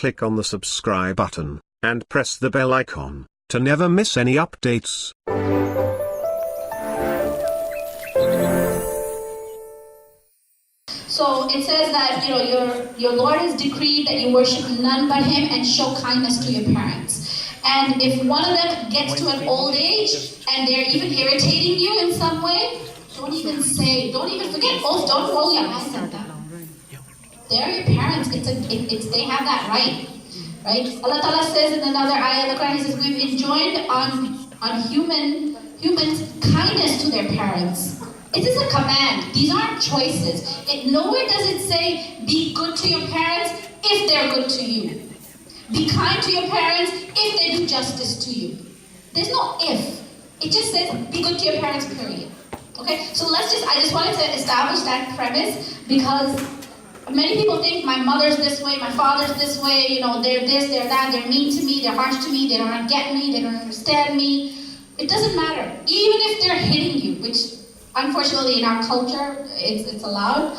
click on the subscribe button, and press the bell icon, to never miss any updates. So it says that your Lord has decreed that you worship none but Him and show kindness to your parents. And if one of them gets to an old age and they're even irritating you in some way, don't even forget oath, don't roll your eyes at them. They're your parents, they have that right. Allah Ta'ala says in another ayah of the Quran, He says, we've enjoined on humans kindness to their parents. It is a command. These aren't choices. Nowhere does it say, be good to your parents if they're good to you. Be kind to your parents if they do justice to you. There's no if. It just says, be good to your parents, period. Okay? So I just wanted to establish that premise, because many people think my mother's this way, my father's this way, they're this, they're that, they're mean to me, they're harsh to me, they don't get me, they don't understand me. It doesn't matter. Even if they're hitting you, which unfortunately in our culture, it's allowed.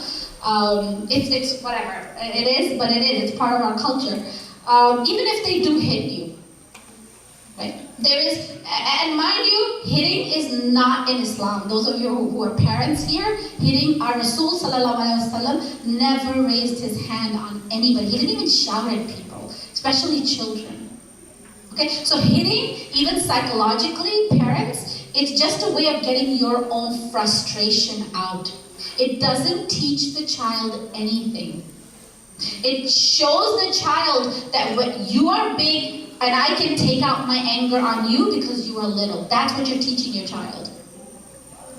It's whatever. It is, but it is. It's part of our culture. Even if they do hit you, right? There is, and mind you, hitting is not in Islam. Those of you who are parents here, hitting, our Rasul sallallahu alaihi wasallam never raised his hand on anybody. He didn't even shout at people, especially children. Okay, so hitting, even psychologically, parents, it's just a way of getting your own frustration out. It doesn't teach the child anything. It shows the child that when you are big and I can take out my anger on you because you are little. That's what you're teaching your child.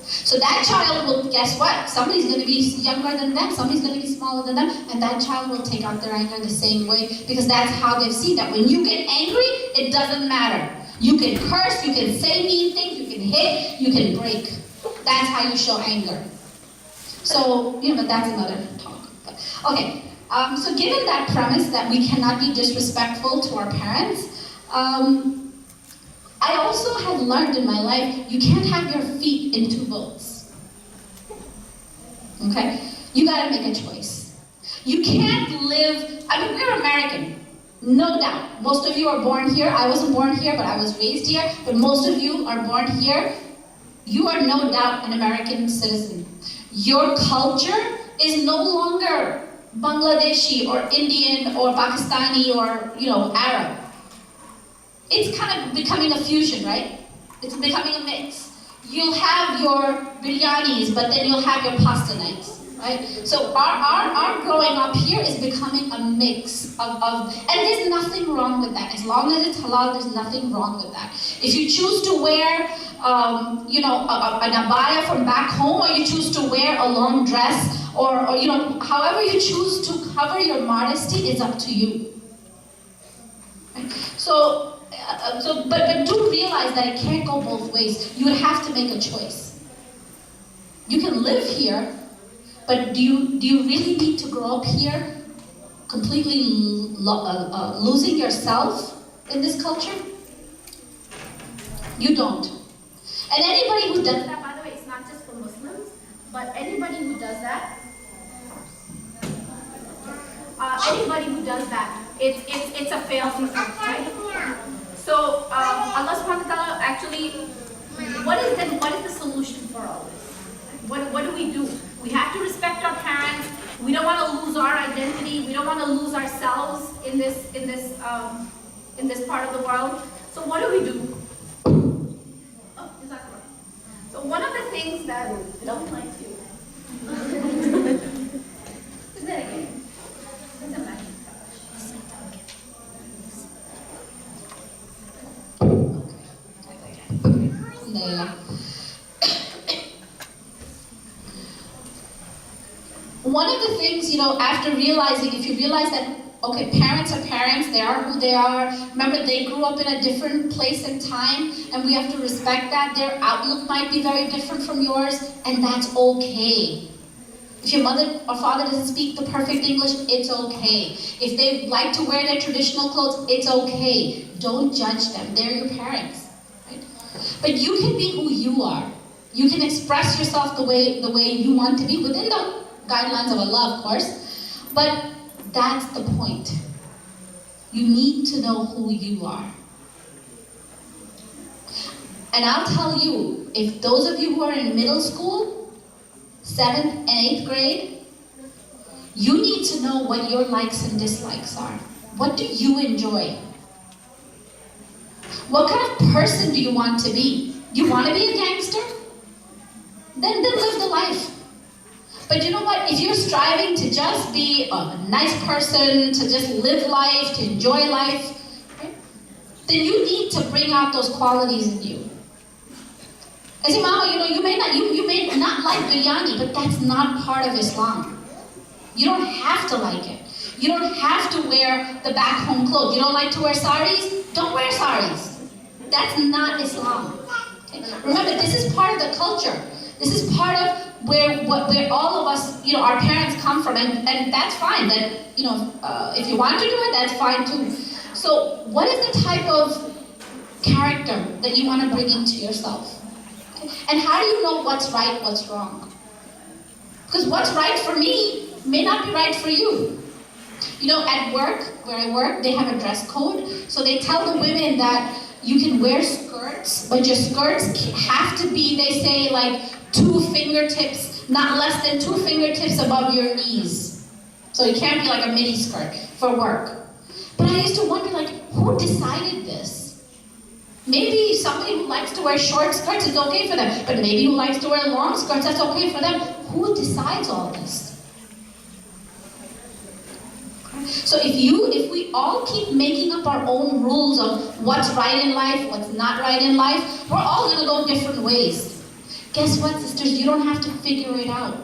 So that child will, guess what? Somebody's going to be younger than them, somebody's going to be smaller than them, and that child will take out their anger the same way, because that's how they've seen that. When you get angry, it doesn't matter. You can curse, you can say mean things, you can hit, you can break. That's how you show anger. So, but that's another talk. Okay. So given that premise that we cannot be disrespectful to our parents, I also have learned in my life, you can't have your feet in two boats. Okay? You gotta make a choice. You can't live, we're American, no doubt. Most of you are born here. I wasn't born here, but I was raised here. But most of you are born here. You are no doubt an American citizen. Your culture is no longer Bangladeshi or Indian or Pakistani or Arab. It's kind of becoming a fusion, right? It's becoming a mix. You'll have your biryanis, but then you'll have your pasta nights, right? So our growing up here is becoming a mix of and there's nothing wrong with that. As long as it's halal, there's nothing wrong with that. If you choose to wear an abaya from back home, or you choose to wear a long dress, or however you choose to cover your modesty, is up to you. Right? But do realize that it can't go both ways. You would have to make a choice. You can live here, but do you really need to grow up here, completely losing yourself in this culture? You don't. And anybody who does that, by the way, it's not just for Muslims, but anybody who does that, it's a fail system, right? So Allah subhanahu wa ta'ala actually, what is the solution for all this? What do? We have to respect our parents. We don't want to lose our identity. We don't want to lose ourselves in this part of the world. So what do? Oh, is that right? So one of the things that don't like you. Is that again? It's a magic. One of the things, after realizing, if you realize that, okay, parents are parents, they are who they are. Remember, they grew up in a different place and time, and we have to respect that. Their outlook might be very different from yours, and that's okay. If your mother or father doesn't speak the perfect English, it's okay. If they like to wear their traditional clothes, it's okay. Don't judge them. They're your parents. Right? But you can be who you are. You can express yourself the way you want to be, within the guidelines of Allah, of course. But that's the point. You need to know who you are. And I'll tell you, if those of you who are in middle school, 7th and 8th grade, you need to know what your likes and dislikes are. What do you enjoy? What kind of person do you want to be? You want to be a gangster? Then live the life. But you know what? If you're striving to just be a nice person, to just live life, to enjoy life, right, then you need to bring out those qualities in you. I say, Mama, you may not like biryani, but that's not part of Islam. You don't have to like it. You don't have to wear the back home clothes. You don't like to wear saris? Don't wear saris. That's not Islam. Okay? Remember, this is part of the culture. This is part of where all of us, our parents come from, and that's fine. That if you want to do it, that's fine too. So, what is the type of character that you want to bring into yourself? Okay? And how do you know what's right, what's wrong? Because what's right for me may not be right for you. At work, where I work, they have a dress code. So they tell the women that you can wear skirts, but your skirts have to be, they say, like 2 fingertips, not less than 2 fingertips above your knees. So it can't be like a mini skirt for work. But I used to wonder, who decided this? Maybe somebody who likes to wear short skirts is okay for them, but maybe who likes to wear long skirts, that's okay for them. Who decides all this? So if we all keep making up our own rules of what's right in life, what's not right in life, we're all going to go different ways. Guess what, sisters? You don't have to figure it out.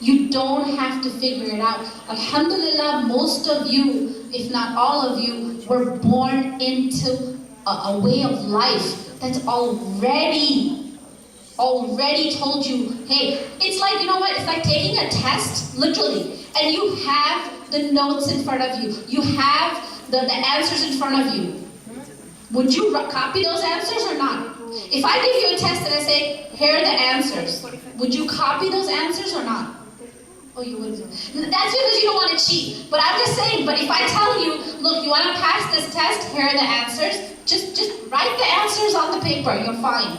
You don't have to figure it out. Alhamdulillah, most of you, if not all of you, were born into a way of life that's already told you, hey, it's like, it's like taking a test, literally, and you have the notes in front of you. You have the answers in front of you. Would you copy those answers or not? If I give you a test and I say, here are the answers, would you copy those answers or not? Oh, you wouldn't. That's because you don't want to cheat. But I'm just saying, but if I tell you, look, you want to pass this test, here are the answers, just write the answers on the paper, you're fine.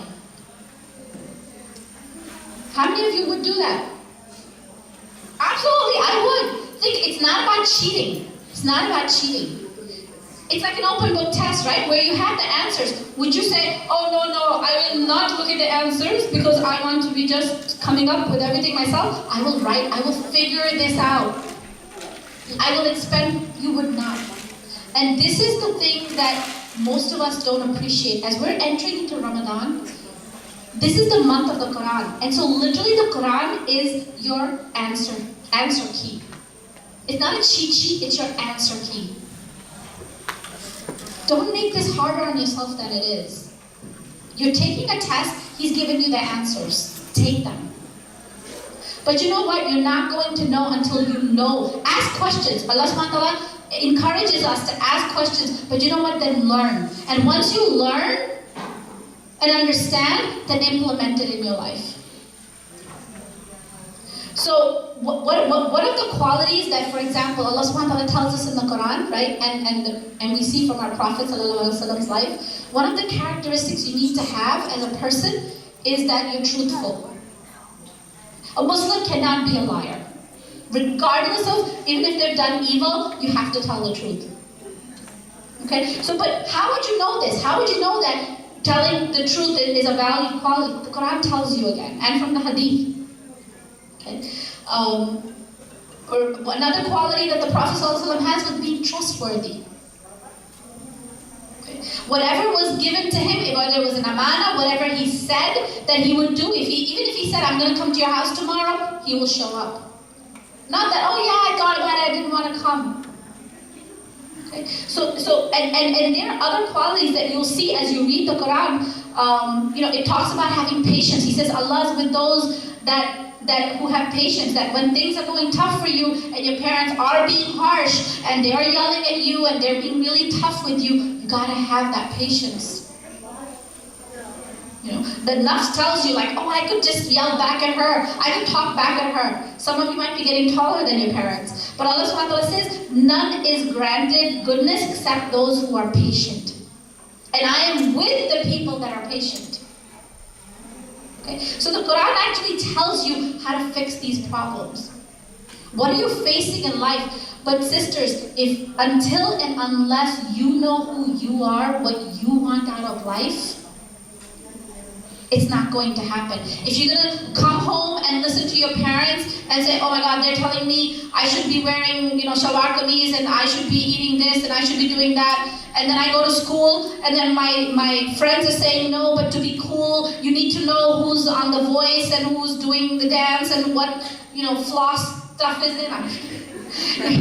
How many of you would do that? Absolutely, I would. Think it's not about cheating. It's not about cheating. It's like an open book test, right? Where you have the answers. Would you say, oh, no, I will not look at the answers because I want to be just coming up with everything myself? I will write, I will figure this out. I will expend, you would not. And this is the thing that most of us don't appreciate. As we're entering into Ramadan, this is the month of the Quran. And so literally the Quran is your answer key. It's not a cheat sheet, it's your answer key. Don't make this harder on yourself than it is. You're taking a test, he's giving you the answers. Take them. But you know what? You're not going to know until you know. Ask questions. Allah subhanahu wa ta'ala encourages us to ask questions. But you know what? Then learn. And once you learn and understand, then implement it in your life. So, what are the qualities that, for example, Allah subhanahu wa ta'ala tells us in the Quran, right? And we see from our Prophet sallallahu alaihi wasallam's life, one of the characteristics you need to have as a person is that you're truthful. A Muslim cannot be a liar. Regardless of, even if they've done evil, you have to tell the truth. Okay? So, but how would you know this? How would you know that telling the truth is a valued quality? The Quran tells you again, and from the Hadith. Okay? Or another quality that the Prophet ﷺ has was being trustworthy. Okay? Whatever was given to him, whether it was an amana, whatever he said that he would do, even if he said, I'm going to come to your house tomorrow, he will show up. Not that, oh yeah, I thought about it, I didn't want to come. Okay? So and there are other qualities that you'll see as you read the Quran. It talks about having patience. He says Allah is with those that who have patience, that when things are going tough for you and your parents are being harsh and they are yelling at you and they're being really tough with you, you gotta have that patience. The nafs tells you like, oh, I could just yell back at her. I could talk back at her. Some of you might be getting taller than your parents. But Allah subhanahu wa ta'ala says, none is granted goodness except those who are patient. And I am with the people that are patient. Okay? So the Quran actually tells you how to fix these problems. What are you facing in life? But sisters, if until and unless you know who you are, what you want out of life, it's not going to happen. If you're going to come home and listen to your parents and say, oh my God, they're telling me I should be wearing, shalwar kameez, and I should be eating this, and I should be doing that, and then I go to school, and then my friends are saying, no, but to be cool, you need to know who's on The Voice, and who's doing the dance, and what, floss stuff is in.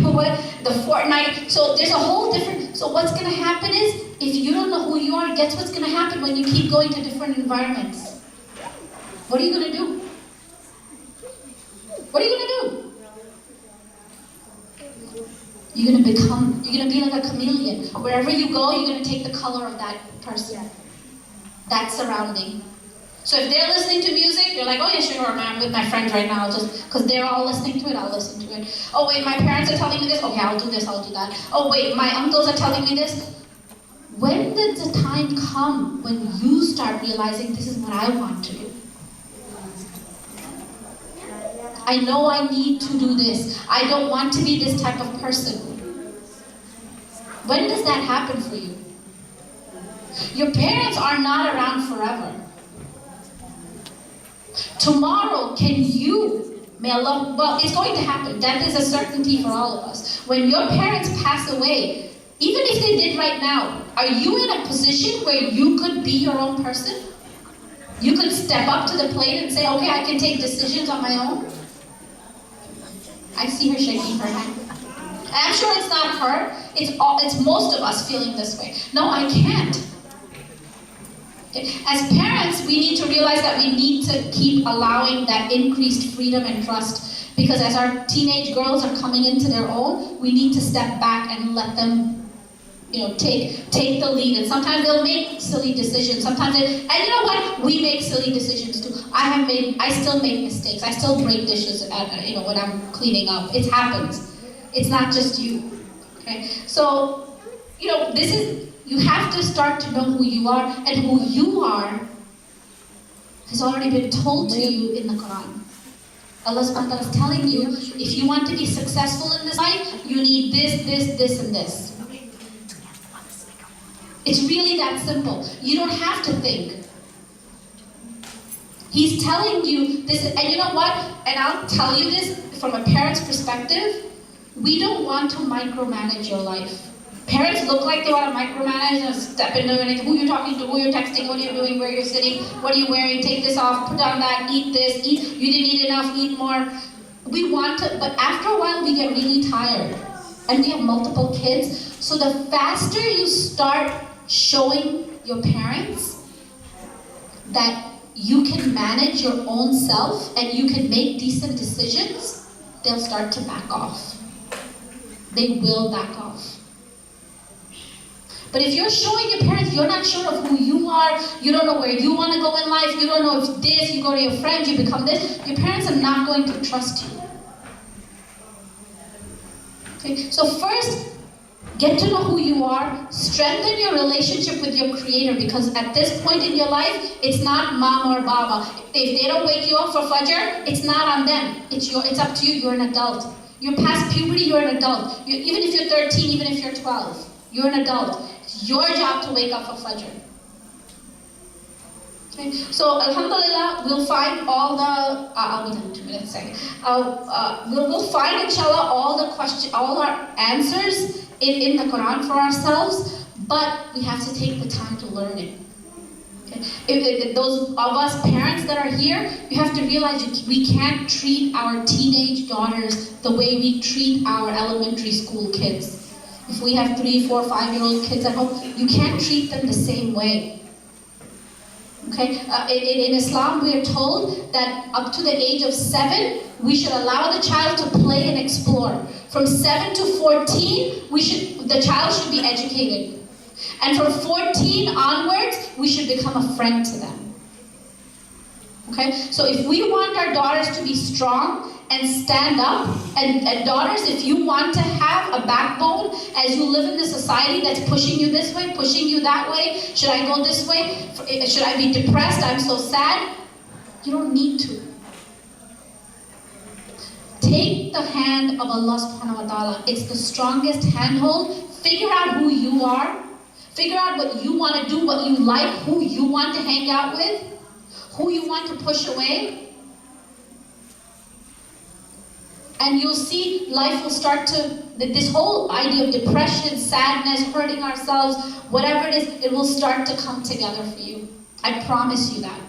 What the Fortnite. So there's a whole different. So what's going to happen is, if you don't know who you are, guess what's going to happen when you keep going to different environments? What are you going to do? What are you going to do? You're going to be like a chameleon. Wherever you go, you're going to take the color of that person, that surrounding. So if they're listening to music, you're like, oh yeah, sure, I'm with my friends right now, just because they're all listening to it, I'll listen to it. Oh wait, my parents are telling me this, okay, I'll do this, I'll do that. Oh wait, my uncles are telling me this. When did the time come when you start realizing this is what I want to do? I know I need to do this. I don't want to be this type of person. When does that happen for you? Your parents are not around forever. Tomorrow, may Allah, well, it's going to happen. Death is a certainty for all of us. When your parents pass away, even if they did right now, are you in a position where you could be your own person? You could step up to the plate and say, okay, I can take decisions on my own? I see her shaking her hand. I'm sure it's not her. It's most of us feeling this way. No, I can't. As parents, we need to realize that we need to keep allowing that increased freedom and trust, because as our teenage girls are coming into their own, we need to step back and let them, take the lead. And sometimes they'll make silly decisions. And you know what? We make silly decisions too. I still make mistakes. I still break dishes when I'm cleaning up. It happens. It's not just you. Okay? So, you have to start to know who you are, and who you are has already been told to you in the Quran. Allah subhanahu wa ta'ala is telling you, if you want to be successful in this life, you need this, and this. It's really that simple. You don't have to think. He's telling you this, and you know what? And I'll tell you this from a parent's perspective, we don't want to micromanage your life. Parents look like they want to micromanage and step into anything. Who you're talking to, who you're texting, what are you doing, where you're sitting, what are you wearing, take this off, put on that, eat this, you didn't eat enough, eat more. We want to, but after a while we get really tired. And we have multiple kids. So the faster you start showing your parents that you can manage your own self and you can make decent decisions, they'll start to back off. They will back off. But if you're showing your parents you're not sure of who you are, you don't know where you want to go in life, you don't know if this, you go to your friends, you become this, your parents are not going to trust you. Okay? So first, get to know who you are, strengthen your relationship with your Creator, because at this point in your life, it's not mom or baba. If they don't wake you up for Fajr, it's not on them. It's up to you. You're an adult. You're past puberty, you're an adult. Even if you're 13, even if you're 12, you're an adult. It's your job to wake up for Fajr. Okay? So, alhamdulillah, we'll find all the, I'll be done in 2 minutes, second. We'll find, inshallah, all our answers in the Quran for ourselves, but we have to take the time to learn it. Okay? If those of us parents that are here, you have to realize we can't treat our teenage daughters the way we treat our elementary school kids. If we have 3, 4, 5-year-old kids at home, you can't treat them the same way. Okay? In Islam, we are told that up to the age of 7, we should allow the child to play and explore. From 7 to 14, the child should be educated. And from 14 onwards, we should become a friend to them. Okay, so if we want our daughters to be strong and stand up, and daughters, if you want to have a backbone as you live in the society that's pushing you this way, pushing you that way, should I go this way? Should I be depressed? I'm so sad. You don't need to. Take the hand of Allah subhanahu wa ta'ala. It's the strongest handhold. Figure out who you are. Figure out what you want to do, what you like, who you want to hang out with, who you want to push away. And you'll see life will start to, this whole idea of depression, sadness, hurting ourselves, whatever it is, it will start to come together for you. I promise you that.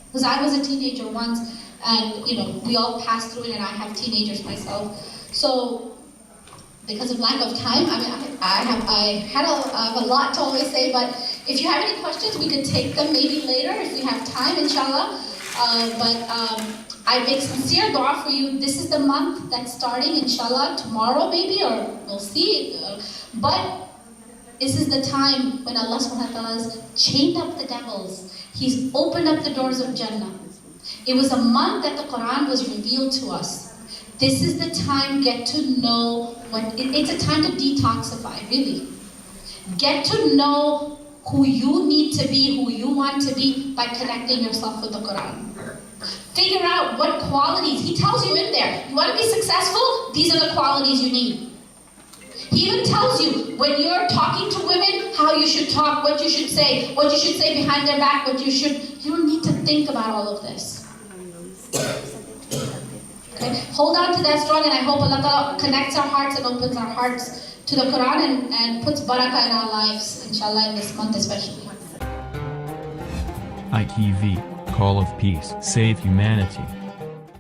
Because I was a teenager once, and we all passed through it, and I have teenagers myself. So, because of lack of time, I have a lot to always say, but if you have any questions, we could take them maybe later if we have time, inshallah. I make sincere dua for you. This is the month that's starting, inshallah, tomorrow maybe, or we'll see. But this is the time when Allah subhanahu wa ta'ala has chained up the devils. He's opened up the doors of Jannah. It was a month that the Quran was revealed to us. This is the time, get to know it's a time to detoxify, really. Get to know who you need to be, who you want to be by connecting yourself with the Quran. Figure out what qualities, he tells you in there, you want to be successful, these are the qualities you need. He even tells you, when you're talking to women, how you should talk, what you should say behind their back, you don't need to think about all of this. Okay? Hold on to that strong, and I hope Allah Ta'ala connects our hearts and opens our hearts to the Quran and puts barakah in our lives, inshallah, in this month especially. ITV, Call of Peace, Save Humanity.